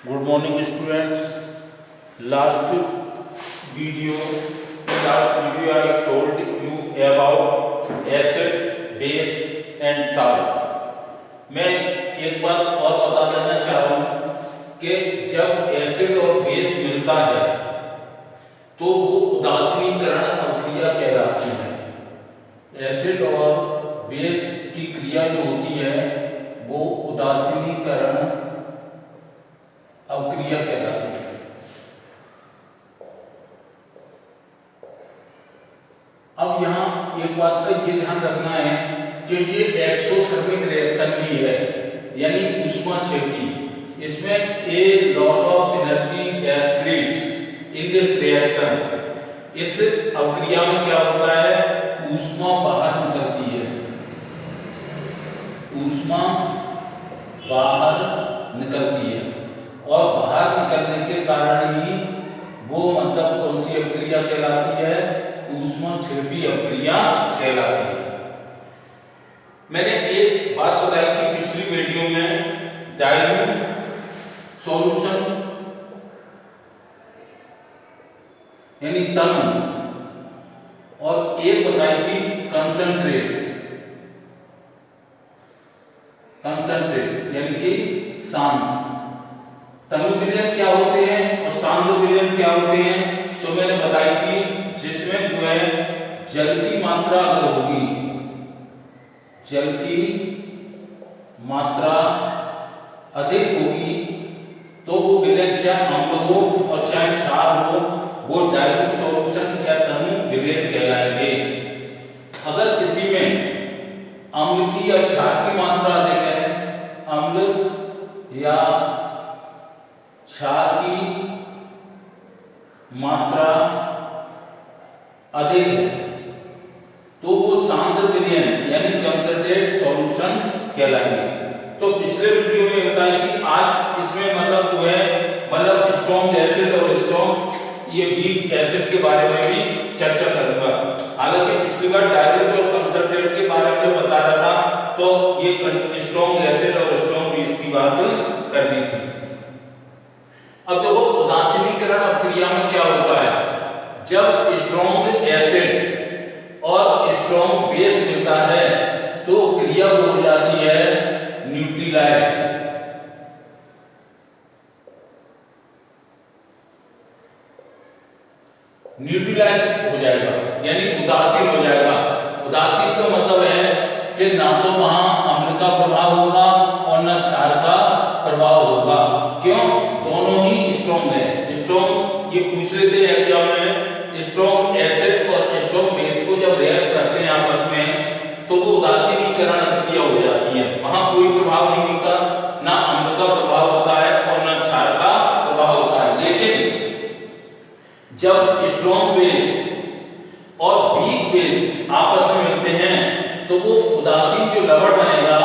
Good morning students. Last video I told you about acid, base and salts। मैं एक बात और बता देना चाह रहा हूँ कि जब एसिड और बेस मिलता है तो वो उदासीनीकरण अभिक्रिया कहलाती है। एसिड और बेस की क्रिया जो होती है वो उदासीनीकरण अभिक्रिया कहलाती है। अब यहाँ एक बात का ये ध्यान रखना है कि ये एक्सोथर्मिक रिएक्शन भी है, यानी ऊष्माक्षेपी। इसमें a lot of energy is created in this reaction। इस अभिक्रिया में क्या होता है, ऊष्मा बाहर निकलती है, ऊष्मा बाहर निकलती है और बाहर निकलने के कारण ही वो मतलब कौन सी अभिक्रिया कहलाती है, ऊष्माक्षेपी अभिक्रिया कहलाती है। मैंने एक बात बताई थी पिछली वीडियो में, डाइल्यूट सॉल्यूशन यानी तनु, और एक बताई थी कंसंट्रेट यानी कि शांत। तनु विलयन क्या होते हैं और शांत विलयन क्या होते हैं, तो मैंने बताई थी जिसमें जो है जल की मात्रा अगर होगी, जल की मात्रा अधिक होगी तो वो विलयन चाहे अम्ल हो और चाहे क्षार हो, वो डाइल्यूट सॉल्यूशन या तनु विलयन कहलाएंगे। अगर किसी में अम्ल की या क्षार की मात्रा अधिक है, अम्ल या क्षार की मात्रा अधिक है तो वो शांत विलयन यानी कंसंट्रेट सॉल्यूशन कहलाएंगे। तो पिछले वीडियो में बताया कि आज इसमें मतलब जो है मतलब स्ट्रॉन्ग एसिड और स्ट्रॉन्ग ये वीक एसिड के बारे में भी चर्चा करूंगा। हालांकि पिछली बार डाइल्यूट और कंसंट्रेट के बारे में जो बता रहा था तो ये स्ट्रॉन्ग एसिड और स्ट्रॉन्ग बेस की बात कर दी थी। अब देखो उदासीनीकरण अभिक्रिया में क्या होता है, जब स्ट्रॉन्ग एसिड और स्ट्रॉन्ग बेस मिलता है तो क्रिया वो हो जाती है न्यूट्रलाइज। न्यूट्रलाइज हो जाएगा यानी उदासीन हो जाएगा। उदासीन का मतलब है कि ना तो वहां अम्ल का प्रभाव होगा और ना क्षार का प्रभाव होगा। क्यों, दोनों ही स्ट्रॉन्ग है। स्ट्रॉन्ग ये पूछ लेते हैं एग्जाम में, स्ट्रॉन्ग एसिड और स्ट्रॉन्ग बेस को जब रिएक्ट करते हैं आपस में तो वो उदासीनीकरण अभिक्रिया हो जाती है। वहां कोई प्रभाव नहीं होता, ना अम्ल का प्रभाव होता है और ना क्षार का प्रभाव होता है। लेकिन जब स्ट्रॉन्ग बेस और वीक बेस आपस में मिलते हैं तो वो उदासीन जो लवण बनेगा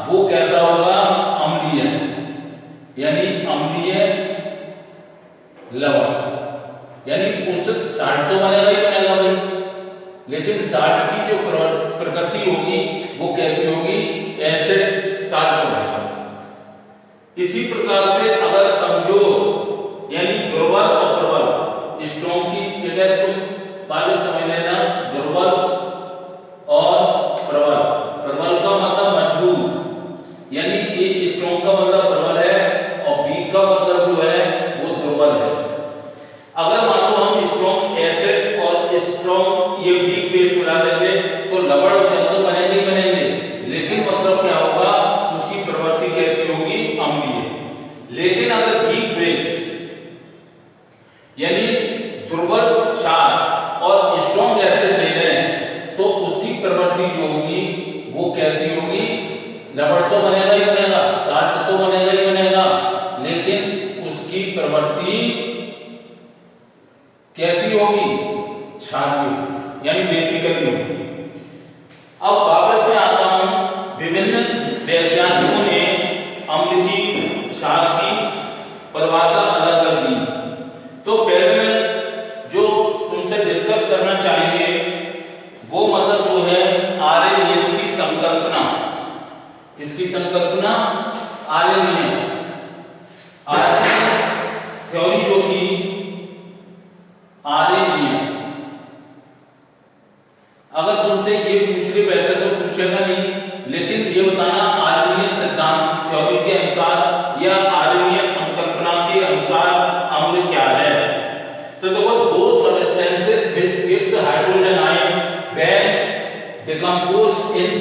वो कैसा होगा, अम्लीय, यानी अम्लीय लवण। यानी उस साल्ट तो बनेगा ही बनेगा भाई, लेकिन साल्ट की जो प्रकृति होगी वो कैसी होगी, एसिड साल्ट बनेगा। इसी प्रकार से अगर कमजोर यानी दुर्बल और प्रबल, स्ट्रॉन्ग की जगह तुम पहले समझ लेना दुर्बल और प्रबल। प्रबल का मतलब मजबूत, यानी ये स्ट्रॉन्ग का मतलब प्रबल है और वीक का मतलब जो है वो दुर्बल है। अगर मान लो हम स्ट्रॉन्ग एसिड और स्ट्रॉन्ग ये वीक बेस मिला देंगे तो लवण जल तो बनेंगे ही बनेंगे, लेकिन मतलब क्या होगा, उसकी प्रवृत्ति कैसी होगी, अम्लीय। लेकिन अगर वीक बेस यानी दुर्बल क्षार और स्ट्रॉन्ग एसिड ले लें तो उसकी प्रवृत्ति जो होगी वो कैसी होगी, लवण तो बनेगा ही बनेगा, साल्ट तो बनेगा ही बनेगा, लेकिन उसकी प्रवृत्ति कैसी होगी, क्षारीय यानी बेसिकली होगी। अब वापस में आता हूं, विभिन्न वैज्ञानिकों ने अम्ल की, क्षार की परिभाषा अलग अलग दी। तो पहले में जो तुमसे डिस्कस करना चाहेंगे वो मतलब जो है आरएनएस की संकल्पना, इसकी संकल्पना RNS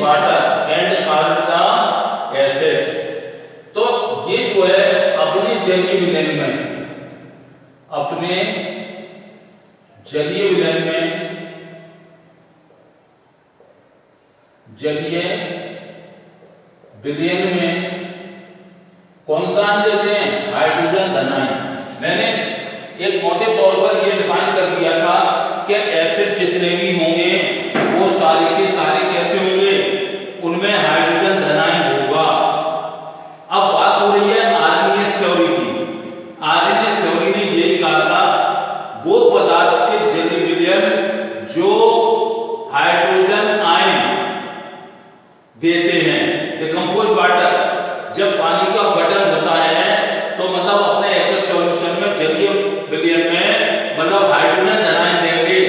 water and called the acids. तो ये जो है अपने जलीय विलयन में, अपने जलीय विलयन में, जलीय विलयन में कौन सा आयन देते हैं? हाइड्रोजन धनायन। मैंने एक मोटे तौर पर यह डिफाइन कर दिया था कि एसिड जितने भी होंगे वो सारे के सारे कैसे होंगे? उनमें हाइड्रोजन धनायन होगा। अब बात हो रही है आर्नियस थ्योरी की। आर्नियस थ्योरी ने यही कहा था वो पदार्थ के जलीय विलयन जो हाइड्रोजन आयन देते हैं, डिकम्पोज वाटर। जब पानी का गठन होता है तो मतलब अपने एक्वस सॉल्यूशन में जलीय विलयन में मतलब हाइड्रोजन धनायन देंगे,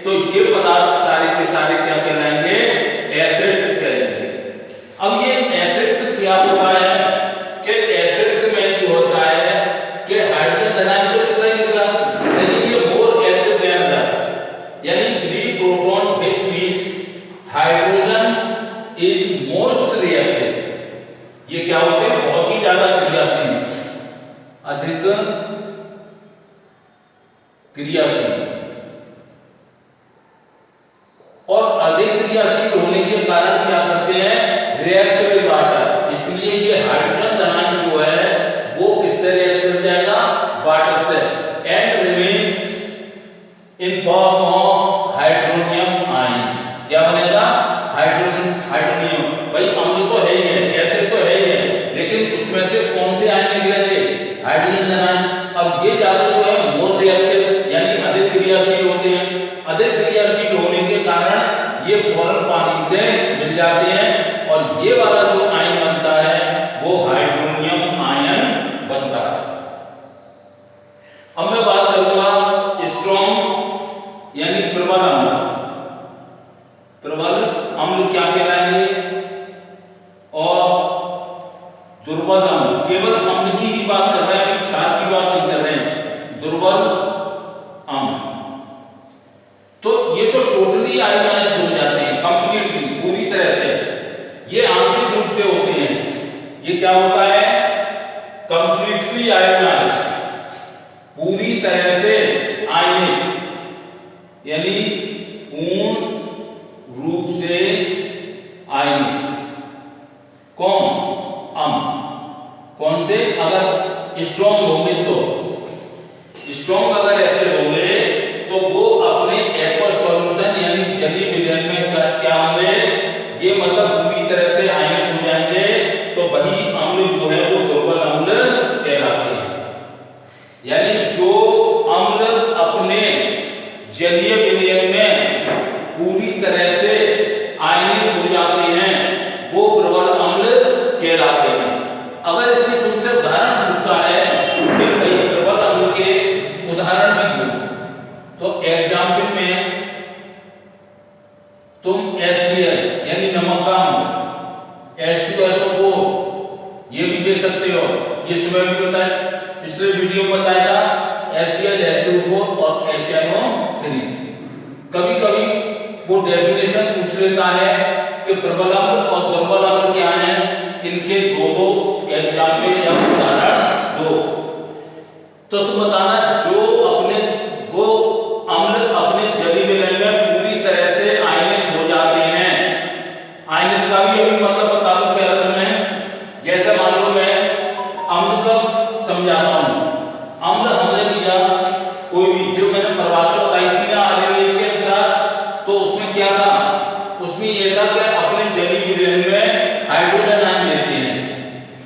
तो ये पदार्थ सारे के सारे क्या कहलाएंगे? एसिड्स कहलाएंगे। अब ये एसिड्स क्या होता है कि एसिड्स में जो होता है कि हाइड्रोजन धनायन तो निकला ही निकला, लेकिन ये मोर एक्टिव देन अदर्स, यानी free proton which means hydrogen is most reactive. ये क्या होते हैं? बहुत ही ज्यादा क्रियाशील, अधिक क्रियाशील। और अधिक क्रियाशील होने के कारण क्या करते हैं? React with water. इसलिए ये हाइड्रोजन धनायन जो है वो किससे रिएक्ट कर जाएगा? वाटर से। And remains in form of hydronium ion. क्या बनेगा? हाइड्रोनियम। भाई अम्ल तो है ही है, एसिड तो है ही है, लेकिन उसमें से कौन से आयन निकलेंगे? हाइड्रोजन धनायन। अब ये ज्यादा जो है मोर रिएक्टिव यानी अधिक क्रियाशील होते हैं। अधिक क्रियाशील होने के कारण ये फौरन पानी से मिल जाते हैं और ये वाला जो आयन बनता है वो हाइड्रोनियम आयन बनता है। अब मैं बात करूंगा स्ट्रॉन्ग यानी प्रबल अम्ल। प्रबल अम्ल क्या कहलाएंगे? और दुर्बल अम्ल। केवल अम्ल की ही बात कर रहे हैं, अभी क्षार की बात नहीं कर रहे हैं। दुर्बल अम्ल तो ये तो टोटली आयोनाइज हो जाते हैं, कंप्लीटली, पूरी तरह से। ये आंशिक रूप से होते हैं। ये क्या होता है? कंप्लीटली आयोनाइज, पूरी तरह से आयनिक, यानी पूर्ण रूप से आयनिक। कौन? अम्ल। कौन से? अगर स्ट्रॉन्ग होंगे तो, स्ट्रॉन्ग अगर एसिड होंगे तो वो अपने एक्वस सॉल्यूशन यानी जलीय विलयन में क्या होंगे? ये मतलब पूरी तरह से आयनिक हो जाएंगे, तो वही अम्ल जो है वो दुर्बल अम्ल कहलाते हैं। यानी जो अम्ल अपने जलीय विलयन में पूरी तरह से आयनिक हो जाते हैं वो प्रबल अम्ल कहलाते हैं। अगर इसमें तुमसे उदाहरण पूछता है कि भाई प्रबल अम्ल के उदाहरण भी दो, तो एग्जाम्पल में तुम HCl यानी नमक का अम्ल, H2SO4 ये भी दे सकते हो। ये सुबह भी बताया, पिछले वीडियो में बताया था HCl, H2O और HNO3। कभी कभी वो डेफिनेशन पूछ लेता है कि प्रबल अम्ल और दुर्बल अम्ल क्या है, इनके दो एग्जाम्पल या उदाहरण दो। तो तुम बताना जो अपने वो अम्ल अपने जलीय विलयन में पूरी तरह से आयनिक हो जाते हैं। आयनिक का भी अभी मतलब बता दूं पहले तुम्हें। जैसे मान लो मैं अम्ल का समझाता हूं। अम्ल हमने लिया कोई भी, जो मैंने परिभाषा बताई थी ना आर्नियस के अनुसार, तो उसमें क्या था? उसमें यह था कि अपने जलीय विलयन में हाइड्रोजन आयन देते हैं।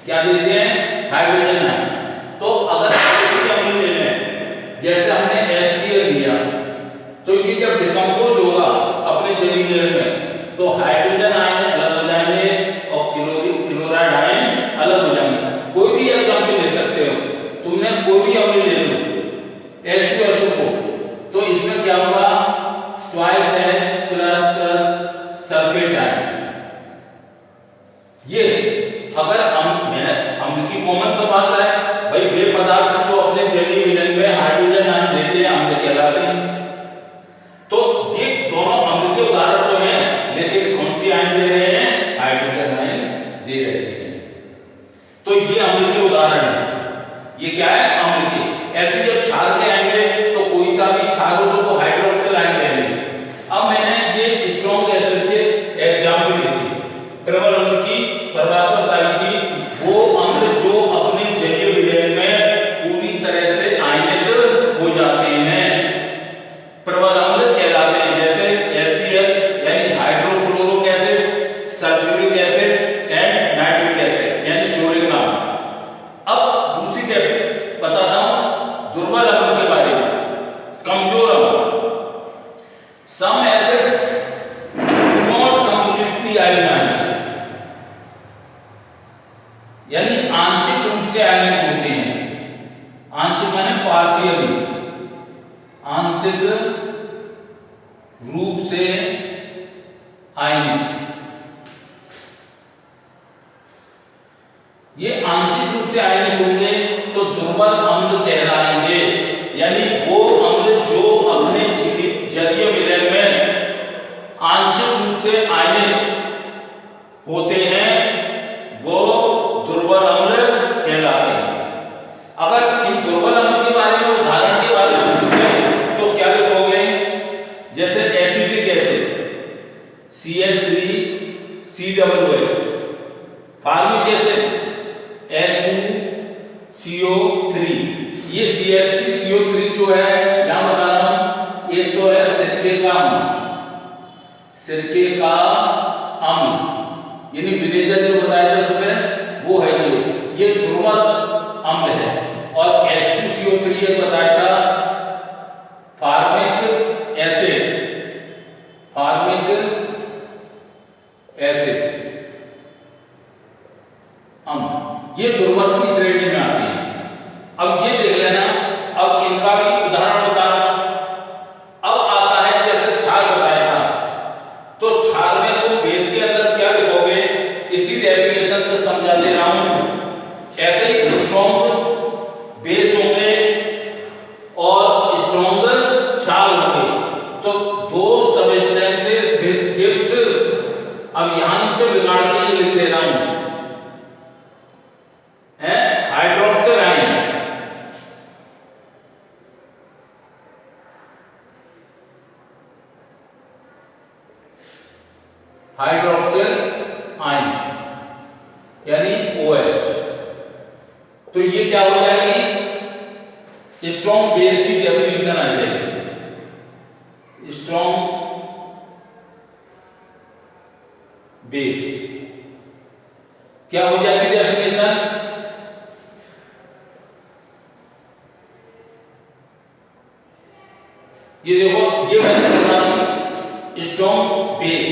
क्या देते हैं? Hydrogen ion. तो अगर अम्ल ले लें, जैसे हमने HCl लिया, तो ये जब डिकम्पोज होगा अपने जलीय विलयन में तो हाइड्रोजन आयन अलग हो जाएंगे और क्लोराइड आयन अलग हो जाएंगे। कोई भी एग्जाम्पल ले सकते हो, तुमने कोई भी अम्ल ले लो H2SO4, तो इसमें क्या होगा? Twice H plus sulphate ion. ये अगर अम्ल की कॉमन परिभाषा है भाई, वे पदार्थ जो अपने जलीय विलयन में हाइड्रोजन आयन देते हैं अम्ल कहलाते हैं। तो ये दोनों अम्ल के उदाहरण तो हैं, लेकिन कौन सी आयन दे रहे हैं? पार्शियली, आंशिक रूप से आयनिक। ये आंशिक रूप से आयनिक होंगे तो दुर्बल अम्ल कहलाएंगे। यानी वो अम्ल जो अपने जलीय विलयन में आंशिक रूप से आयनिक होते हैं वो दुर्बल अम्ल कहलाते हैं। अगर इन दुर्बल अम्ल के बारे में, उदाहरण के बारे में पूछें तो क्या लिखोगे? जैसे acetic acid CH3COOH, formic acid H2CO3। ये CH3CO3 जो है यहां बता रहा हूं, एक तो है सिरके का अम्ल, सिरके का अम्ल यानी विनेगर जो बताया था सुबह, वो है ये दुर्बल अम्ल है। और H2CO3 ये बताया था फार्मिक एसिड, फार्मिक एसिड अम्ल, ये दुर्बल की श्रेणी में आते हैं। अब ये देख लेना, अब इनका भी उदाहरण बताना। अब आता है जैसे क्षार बताया था, तो क्षार में तो बेस के अंदर क्या लिखोगे, इसी डेफिनेशन से समझा दे रहा हूं। ऐसे ही स्ट्रॉन्ग बेस होंगे और स्ट्रॉन्ग क्षार होंगे, तो दो सबस्टेंसेस दिस गिव्स, अब यहां से बिगाड़ के ही लिख दे रहा हूं, हाइड्रोक्सिल आयन, हाइड्रोक्सिल आयन यानी OH। तो ये क्या हो जाएगी? स्ट्रॉन्ग बेस की डेफिनेशन आ जाएगी। स्ट्रॉन्ग बेस क्या हो जाएगी डेफिनेशन? ये देखो, ये मैंने करवा दी स्ट्रॉन्ग बेस,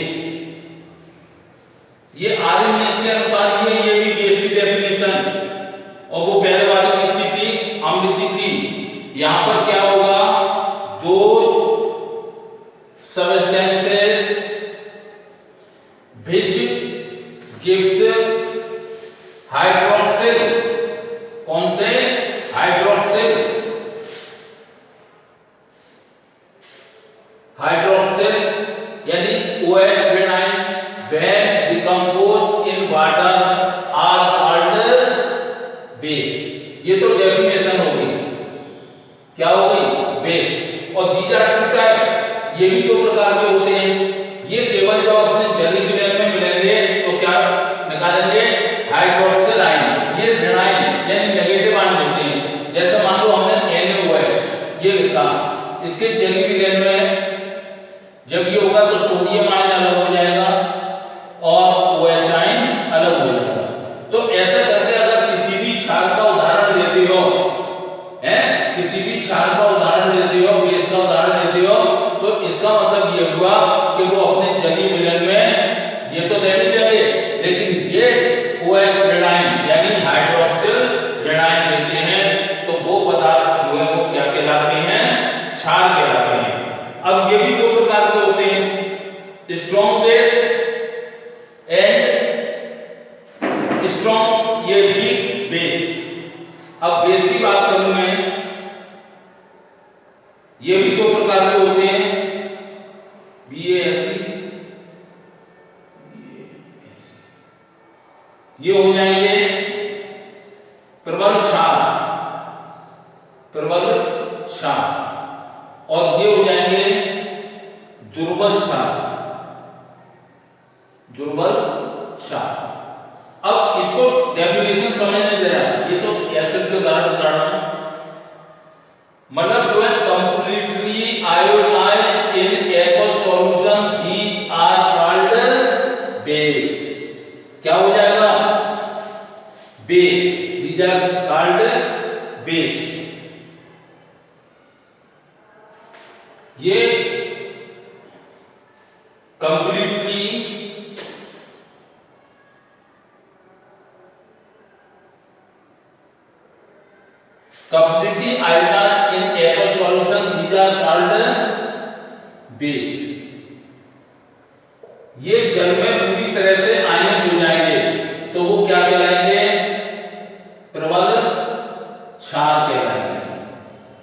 ये आरएनएस के अनुसार ये भी बेस की डेफिनेशन। और वो पहले वाली किसकी थी? अम्ल की थी। यहां पर क्या होगा? दो सबस्टेंसेस which gives हाइड्रोक्सिल, कौन से? हाइड्रोक्सिल, हाइड्रोक्सिल यानी OH विनाइन when decomposed in water are called base। ये तो डेफिनेशन हो गई, क्या हो गई? बेस। और these are two type, ये भी दो प्रकार के होते हैं। ये केवल जब अपने जलीय विलयन में मिलेंगे तो क्या निकालेंगे? Hydroxyl ion. ये ऋणायन यानी नेगेटिव आयन होते हैं। जैसे मान लो हमने NaOH ये लिखा, इसके जलीय विलयन में जब ये होगा तो सोडियम आयन अलग हो जाएगा और OH आयन अलग हो जाएगा। तो ऐसे करके अगर किसी भी क्षार का उदाहरण लेते हो, किसी भी क्षार का उदाहरण लेते हो, बेस का उदाहरण लेते हो, तो इसका मतलब ये हुआ कि वो अपने जलीय विलयन में ये तो दे नहीं देंगे, लेकिन ये OH ऋणायन यानी हाइड्रोक्सिल ऋणायन लेते हैं, तो वो पदार्थ जो है वो क्या कहलाते हैं? क्षार कहलाते हैं। अब ये भी दो प्रकार के होते हैं, स्ट्रॉन्ग बेस एंड स्ट्रॉन्ग ये वीक बेस। अब बेस की बात करूं मैं, ये भी दो प्रकार के होते हैं, BASE, ये हो जाएंगे प्रबल क्षार, प्रबल क्षार, और ये हो जाएंगे दुर्बल क्षार, दुर्बल क्षार। अब इसको डेफिनेशन समझने दे रहा है, ये तो एसिड के उदाहरण बता रहा हूं, मतलब जो है completely ionised in aqueous solution, these are called base। क्या हो जाएगा? Base, these are called base। ये completely ionised in solution these are called base। ये जल में पूरी तरह से आयनित हो जाएंगे तो वो क्या कहलाएंगे? प्रबल क्षार कहलाएंगे।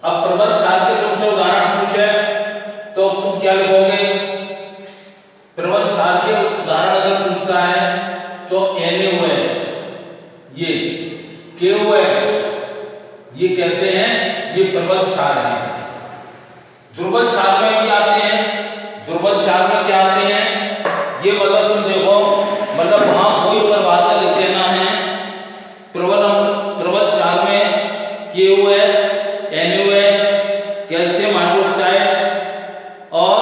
अब प्रबल क्षार के तुमसे उदाहरण पूछे तो तुम क्या लिखोगे? प्रबल क्षार के उदाहरण अगर पूछता है तो NaOH, ये KOH, ये कैसे हैं? ये प्रबल क्षार हैं। दुर्बल क्षार में भी आते हैं। दुर्बल क्षार में क्या आते हैं? ये मतलब तुम देखो, मतलब वहां कोई परिभाषा लिख देना है। प्रबल क्षार में KOH, NaOH, कैल्शियम हाइड्रोक्साइड और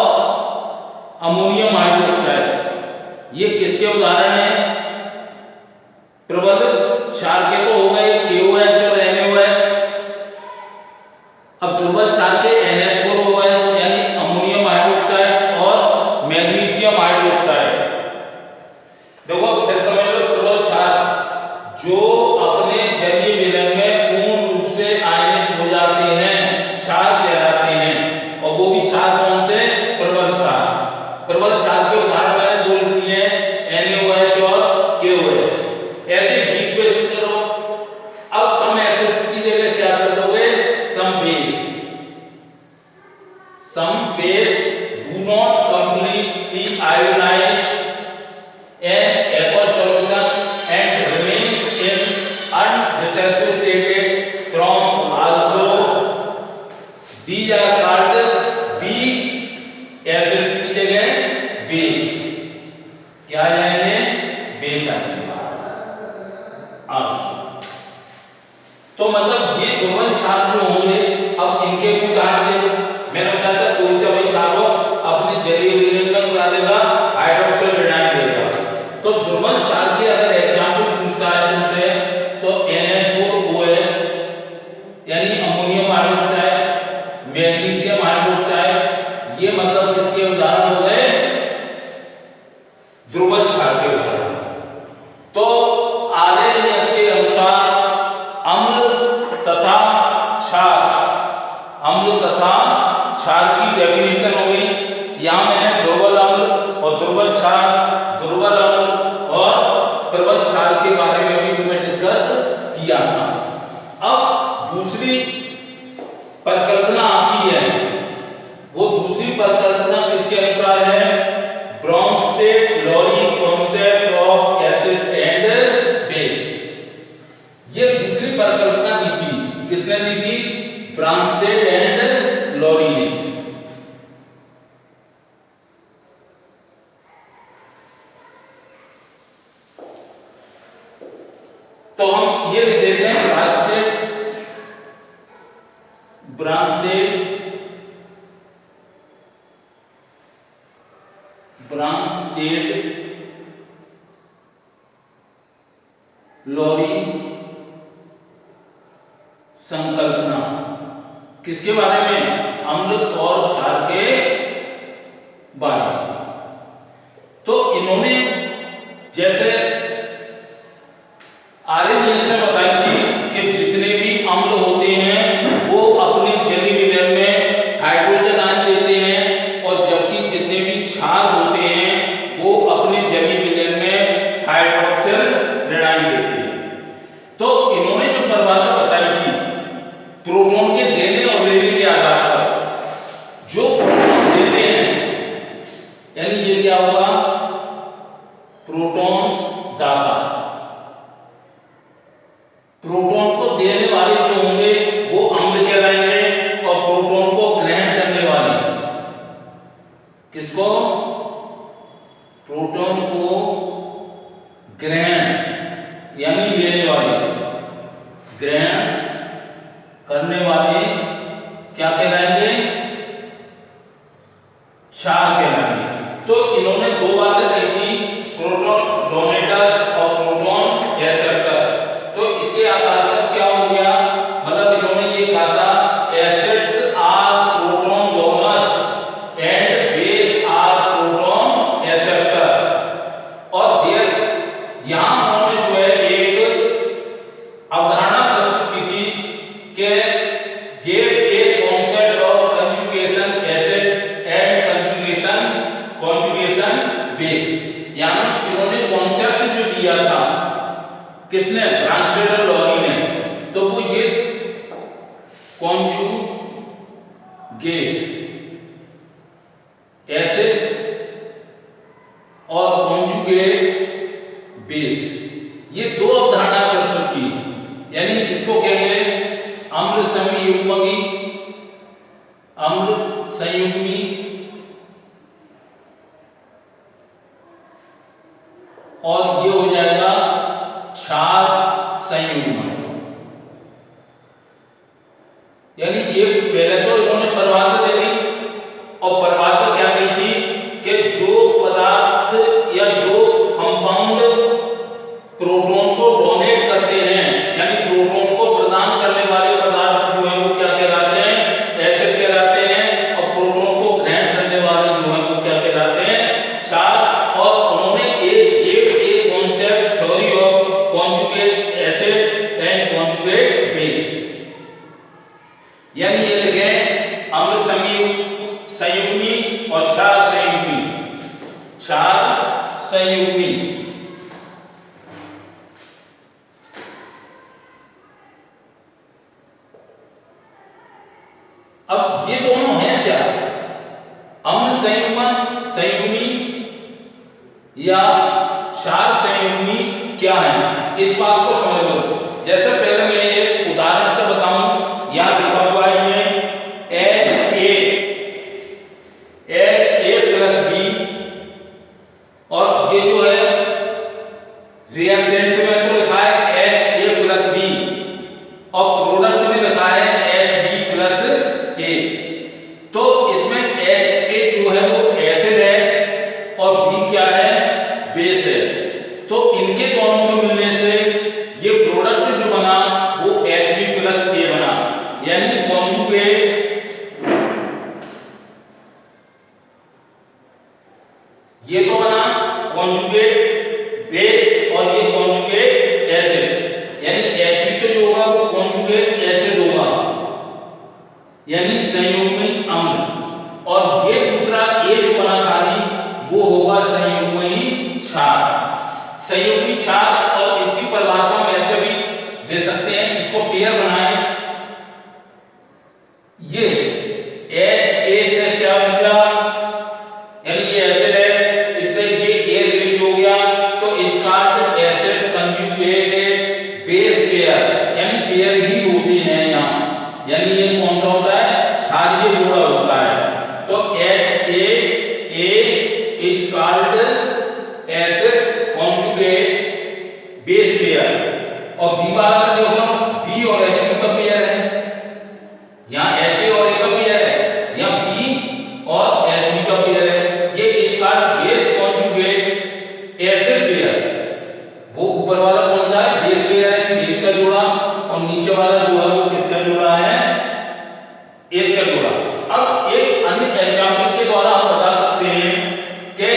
अमोनियम हाइड्रोक्साइड, ये किसके उदाहरण हैं? प्रबल क्षार के तो हो गए KOH और NaOH। अब दुर्बल क्षार के NH4OH यानी अमोनियम हाइड्रोक्साइड और मैग्नीशियम हाइड्रोक्साइड। देखो फिर समझ लो, प्रबल क्षार जो अपने जलीय विलयन में पूर्ण रूप से आयनित हो जाते हैं क्षार कहलाते हैं। और वो भी क्षार कौन से? प्रबल क्षार। प्रबल क्षार के उदाहरण मैंने दो लिख दिए हैं, NaOH और KOH। ऐसे वीक बेस करो। अब सम एसिड्स की जगह क्या कर दोगे? Some base. Some base do not completely ionize an aqueous solution and remains in undissociated from also these are called weak acids की जगह base। क्या आएंगे? बेस आएंगे। तो मतलब ये दुर्बल क्षार जो होंगे, अब इनके भी उदाहरण दे दो। मैंने बताया था कोई सा भी क्षार हो अपने जलीय विलयन में क्या देगा? हाइड्रोक्सिल एनायन देगा। तो दुर्बल क्षार के अगर एग्जांपल पूछता है तुमसे तो NH4OH यानी अमोनियम हाइड्रोक्साइड, मैग्नीशियम हाइड्रोक्साइड, ये मतलब किसके उदाहरण हो गए? दुर्बल क्षार के उदाहरण। तो आरएनएस के अनुसार अम्ल तथा क्षार, अम्ल तथा क्षार की डेफिनेशन हो गई। यहां मैंने दुर्बल अम्ल और दुर्बल क्षार, दुर्बल अम्ल और प्रबल क्षार के बारे में भी तुम्हें डिस्कस किया था। अब दूसरी परिकल्पना आती है, वो दूसरी परिकल्पना किसके अनुसार है? Brønsted-lorry concept of acid and base. ये दूसरी परिकल्पना दी थी। किसने दी थी? ब्रॉन्स्टेड एंड लॉरी ने। तो हम ये लिख देते हैं ब्रॉन्स्टेड लॉरी संकल्पना किसके बारे में? अम्ल और क्षार के बारे में। तो इन्होंने जैसे आरएनएस ने बताई थी कि जितने भी अम्ल होते हैं वो अपने जलीय विलयन में हाइड्रोजन आयन देते हैं, और जबकि जितने भी क्षार होते हैं वो अपने जलीय विलयन में हाइड्रोक्सिल ऋणायन देते हैं। तो इन्होंने जो परिभाषा बताई थी प्रोटॉन के देने और लेने के आधार पर, जो प्रोटॉन देते हैं यानी ये क्या होगा? प्रोटॉन कॉन्जुगेट एसिड और कॉन्जुगेट बेस, ये दो अवधारणा प्रस्तुत की। यानी इसको कहेंगे अम्ल संयुग्मी, अम्ल संयुग्मी और ये हो जाएगा क्षार संयुग्मन। यानी ये पहले तो इन्होंने परिभाषा दे दी और परिभाषा क्या कही थी कि जो पदार्थ या जो कंपाउंड प्रोटॉन को डोनेट करते हैं, यानी प्रोटॉन को प्रदान करने वाले पदार्थ जो है वो क्या कहलाते हैं, एसिड कहलाते हैं, और प्रोटॉन को ग्रहण करने वाले जो है वो क्या कहलाते हैं, क्षार। और उन्होंने एक concept theory of conjugate acid and conjugate base, यानी ये लिखे अम्ल संयुग्मी और क्षार संयुग्मी, क्षार संयुग्मी। अब ये दोनों हैं क्या, अम्ल संयुग्मी या क्षार संयुग्मी क्या है, इस बात को समझ लो। जैसे पहले मैं एक उदाहरण से बताऊं, यहां लिखा हुआ है ये Ha+B, और ये जो है रिएक्टेंट में तो लिखा है Ha+B और प्रोडक्ट में लिखा है Hb+A। तो इसमें Ha जो है वो एसिड है और B क्या है, बेस है। तो इनके दोनों के मिलने से ये प्रोडक्ट जो बना वो Hb+A बना, यानी कॉन्जुगेट ये तो बना कॉन्जुगेट बेस और ये कॉन्जुगेट एसिड, यानी Hb तो जो होगा वो कॉन्जुगेट एसिड होगा, यानी संयुग्मी अम्ल, और ये दूसरा A जो बना खाली वो होगा संयुग्मी क्षार, संयुग्मी क्षार। और इसकी परिभाषा में ऐसे भी दे सकते हैं, इसको पेयर बनाएं, ये Ha से क्या मिला, यानी ये एसिड है, इससे ये A रिलीज हो गया, तो इसका एसिड कंजुगेट बेस पेयर, यानी पेयर ही होते हैं यहाँ, यानी ये कौन सा होता है, क्षारीय जोड़ा होता है। तो HA is called acid conjugate base pair, और B वाला जो है B और H का पेयर है, यहाँ HA और A का पेयर है, यहाँ B और H का पेयर है, ये इसका बेस कॉन्जुगेट एसिड पेयर। वो ऊपर वाला कौन सा है, बेस पेयर है, बेस का जोड़ा, और नीचे वाला जो है वो किसका जोड़ा है, एस का जोड़ा। अब एक अन्य एग्जांपल के द्वारा हम बता सकते हैं कि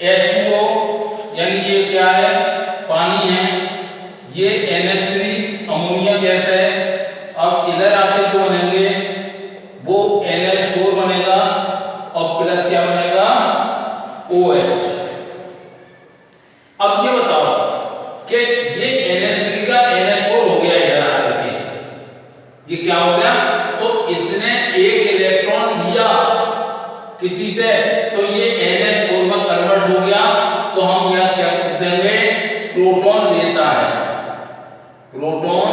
H2O, यानी ये क्या है, पानी है, ये NH3 अमोनिया गैस है। अब इधर आके जो बनेंगे वो NH4 बनेगा और प्लस क्या बनेगा, OH। अब ये बताओ कि ये NH3 का NH4 हो गया इधर आकर के, ये क्या हो गया, तो इसने एक इलेक्ट्रॉन लिया किसी से, तो ये NH4 में कन्वर्ट हो गया, तो हम यहां क्या देंगे, प्रोटॉन लेता है, प्रोटॉन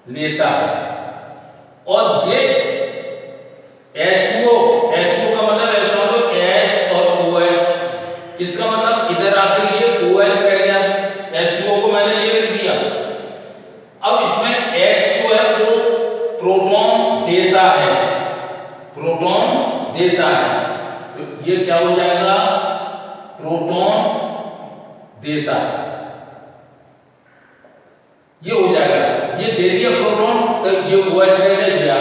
लेता है। और ये H2O का मतलब ऐसा हो H और OH, इसका मतलब इधर आके ये OH कह गया, H2O को मैंने ये लिख दिया। अब इसमें H जो है वो प्रोटॉन देता है, प्रोटॉन देता है, तो ये क्या हो जाएगा, प्रोटॉन देता है, ये हो जाएगा, ये दे दिया प्रोटॉन, तो ये OH रह गया,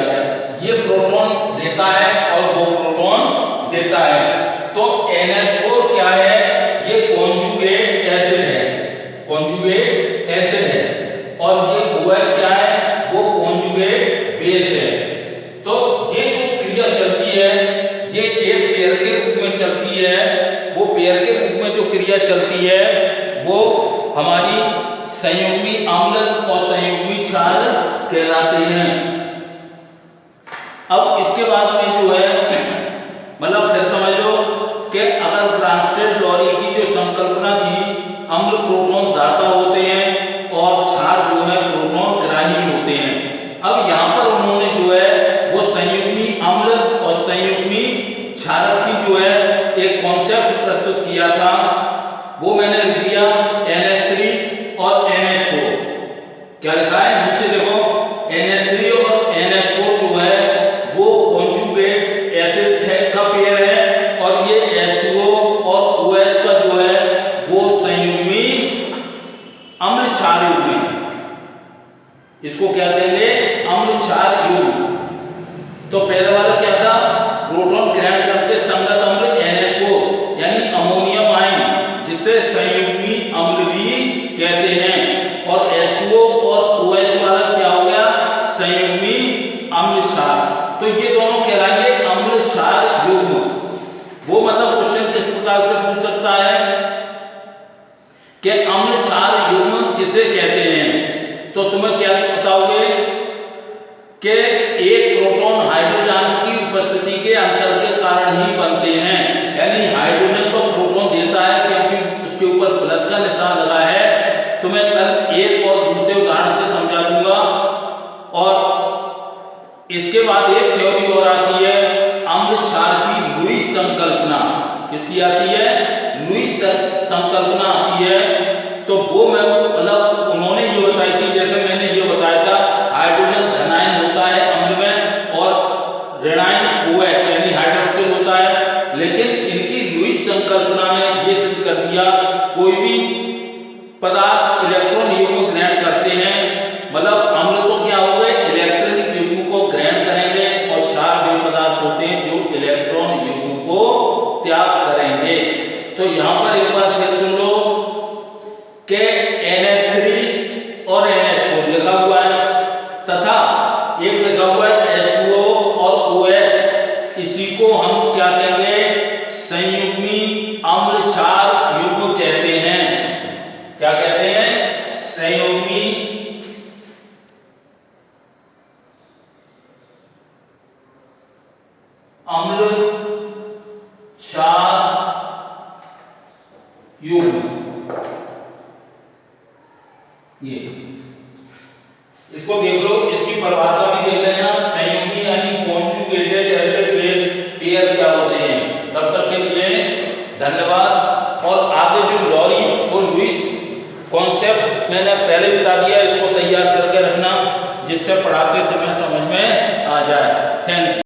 ये प्रोटॉन देता है और वो प्रोटॉन देता है। तो NH4 क्या है, ये कॉन्जुगेट एसिड है, कॉन्जुगेट एसिड है, और ये OH क्या है, वो कॉन्जुगेट बेस है। तो ये जो क्रिया चलती है ये एक पेयर के रूप में चलती है, वो पेयर के रूप में जो क्रिया चलती है वो हमारी संयुग्मी अम्ल और संयुग्मी क्षार कहलाते हैं। अब इसके बाद में जो है मतलब फिर समझो कि अगर ब्रांस्टेड लॉरी की जो संकल्पना थी, अम्ल प्रोटॉन दाता होते हैं और क्षार जो है प्रोटॉन ग्राही होते हैं। अब यहाँ पर उन्होंने जो है वो संयुग्मी अम्ल और संयुग्मी क्षारक की जो है एक कॉन्सेप्ट प्रस्तुत किया था, वो मैंने लिख दिया NH3 और NH4। क्या लिखा है नीचे देखो, NH3 और NH4 जो है वो कॉन्जुगेट एसिड का पेयर है और ये H2O और OH का जो है वो संयुग्मी अम्ल क्षार युग्म है। इसको क्या कहेंगे, अम्ल क्षार युग्म। तो पहले वाला क्या था, प्रोटॉन ग्रहण करके संगत अम्ल NH4 यानी अमोनियम आयन, जिसे संयुग्मी अम्ल भी कहते हैं, और H2O और OH वाला क्या हो गया, संयुग्मी अम्ल क्षार। तो ये दोनों कहलाएंगे अम्ल क्षार युग्म। वो मतलब क्वेश्चन किस प्रकार से पूछ सकता है कि अम्ल क्षार युग्म किसे कहते हैं, तो तुम्हें क्या बताओगे कि एक प्रोटॉन हाइड्रोजन की उपस्थिति के अंतर के कारण ही बनते हैं। यानी हाइड्रोजन तो प्रोटॉन देता है क्योंकि उसके ऊपर प्लस का निशान लगा है। तो मैं कल एक और दूसरे उदाहरण से समझा दूंगा। और इसके बाद एक थ्योरी और आती है अम्ल क्षार की लुईस संकल्पना। किसकी आती है, लुईस संकल्पना आती है। तो वो मैं मतलब उन्होंने ये बताई थी, जैसे मैंने ये बताया था हाइड्रोजन धनायन होता है अम्ल में और ऋणायन OH यानी हाइड्रोक्सिल होता है। लेकिन इनकी लुईस संकल्पना ने ये सिद्ध कर दिया कोई भी पदार्थ इलेक्ट्रॉन युग्म ग्रहण करते हैं, मतलब अम्ल तो क्या हो गए इलेक्ट्रॉन युग्म को ग्रहण करेंगे और क्षार वे पदार्थ होते हैं जो इलेक्ट्रॉन युग्म को त्याग करेंगे। तो यहाँ पर एक बार फिर सुन लो कि NH3 और NH4 लिखा हुआ है तथा एक लिखा हुआ है H2O और OH। इसी को हम क्या कहेंगे, संयुग्मी अम्ल क्षार युग्म कहते हैं। क्या कहते हैं, संयुग्मी अम्ल क्षार युग्म। ये इसको देख लो, इसकी परिभाषा भी देख लेना। संयुग्मी यानी कॉन्जुगेटेड एसिड बेस पेयर क्या होते हैं। तब तक के लिए धन्यवाद। और आगे जो लॉरी वो लुईस कॉन्सेप्ट मैंने पहले बता दिया, इसको तैयार करके रखना जिससे पढ़ाते समय समझ में आ जाए। Thank you.